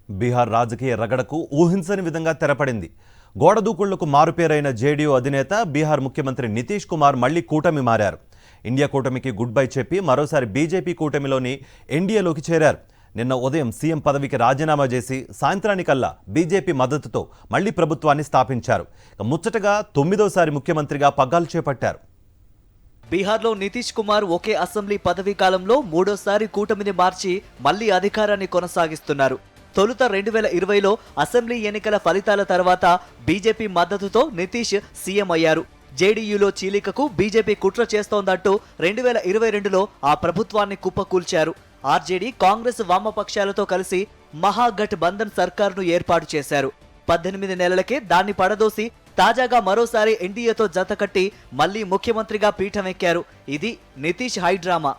బీహార్ రాజకీయ రగడకు ఊహించని విధంగా తెరపడింది. గోడదూకుళ్లకు మారుపేరైన జేడీయూ అధినేత బీహార్ ముఖ్యమంత్రి నితీష్ కుమార్ మళ్లీ కూటమి మారారు. ఇండియా కూటమికి గుడ్ బై చెప్పి మరోసారి బీజేపీ కూటమిలోని ఎన్డీఏలోకి చేరారు. నిన్న ఉదయం సీఎం పదవికి రాజీనామా చేసి సాయంత్రానికల్లా బీజేపీ మద్దతుతో మళ్లీ ప్రభుత్వాన్ని స్థాపించారు. ముచ్చటగా 9వ ముఖ్యమంత్రిగా పగ్గాలు చేపట్టారు. బీహార్లో నితీష్ కుమార్ ఒకే అసెంబ్లీ పదవీ కాలంలో 3వ కూటమిని మార్చి మళ్లీ అధికారాన్ని కొనసాగిస్తున్నారు. తొలుత 2020లో అసెంబ్లీ ఎన్నికల ఫలితాల తర్వాత బీజేపీ మద్దతుతో నితీష్ సీఎం అయ్యారు. జేడీయూలో చీలికకు బీజేపీ కుట్ర చేస్తోందంటూ 2022లో ఆ ప్రభుత్వాన్ని కుప్పకూల్చారు. ఆర్జేడీ, కాంగ్రెస్ వామపక్షాలతో కలిసి మహాగఠ్ బంధన్ సర్కారును ఏర్పాటు చేశారు. 18 నెలలకే దాన్ని పడదోసి తాజాగా మరోసారి ఎన్డీఏతో జతకట్టి మళ్లీ ముఖ్యమంత్రిగా పీఠమెక్కారు. ఇది నితీష్ హైడ్రామా.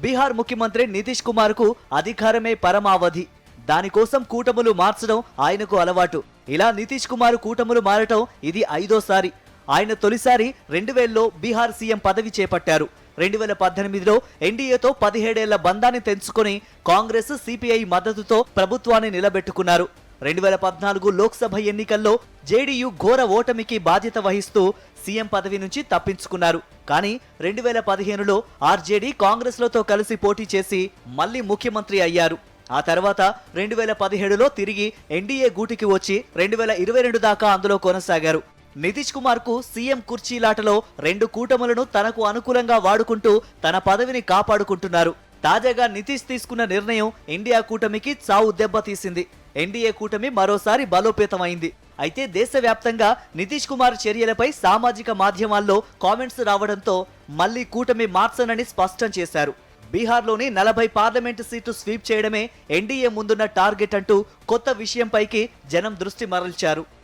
బీహార్ ముఖ్యమంత్రి నితీష్ కుమార్ కు అధికారమే పరమావధి. దానికోసం కూటములు మార్చడం ఆయనకు అలవాటు. ఇలా నితీష్ కుమార్ కూటములు మారటం ఇది 5వ. ఆయన తొలిసారి 2000లో బీహార్ సీఎం పదవి చేపట్టారు. 2018లో ఎన్డీఏతో 17 ఏళ్ల బంధాన్ని తెంచుకొని కాంగ్రెస్, సిపిఐ మద్దతుతో ప్రభుత్వాన్ని నిలబెట్టుకున్నారు. 2014 లోక్సభ ఎన్నికల్లో జేడీయూ ఘోర ఓటమికి బాధ్యత వహిస్తూ సీఎం పదవి నుంచి తప్పించుకున్నారు. కానీ 2015లో ఆర్జేడీ, కాంగ్రెస్లతో కలిసి పోటీ చేసి మళ్లీ ముఖ్యమంత్రి అయ్యారు. ఆ తర్వాత 2017లో తిరిగి ఎన్డీఏ గూటికి వచ్చి 2022 దాకా అందులో కొనసాగారు. నితీష్ కుమార్ కు సీఎం కుర్చీలాటలో 2 కూటములను తనకు అనుకూలంగా వాడుకుంటూ తన పదవిని కాపాడుకుంటున్నారు. తాజాగా నితీష్ తీసుకున్న నిర్ణయం ఇండియా కూటమికి చావు దెబ్బ తీసింది. ఎన్డీఏ కూటమి మరోసారి బలోపేతమైంది. అయితే దేశవ్యాప్తంగా నితీష్ కుమార్ చర్యలపై సామాజిక మాధ్యమాల్లో కామెంట్స్ రావడంతో మళ్లీ కూటమి మార్చనని స్పష్టం చేశారు. బీహార్లోని 40 పార్లమెంటు సీట్లు స్వీప్ చేయడమే ఎన్డీఏ ముందున్న టార్గెట్ అంటూ కొత్త విషయంపైకి జనం దృష్టి మరల్చారు.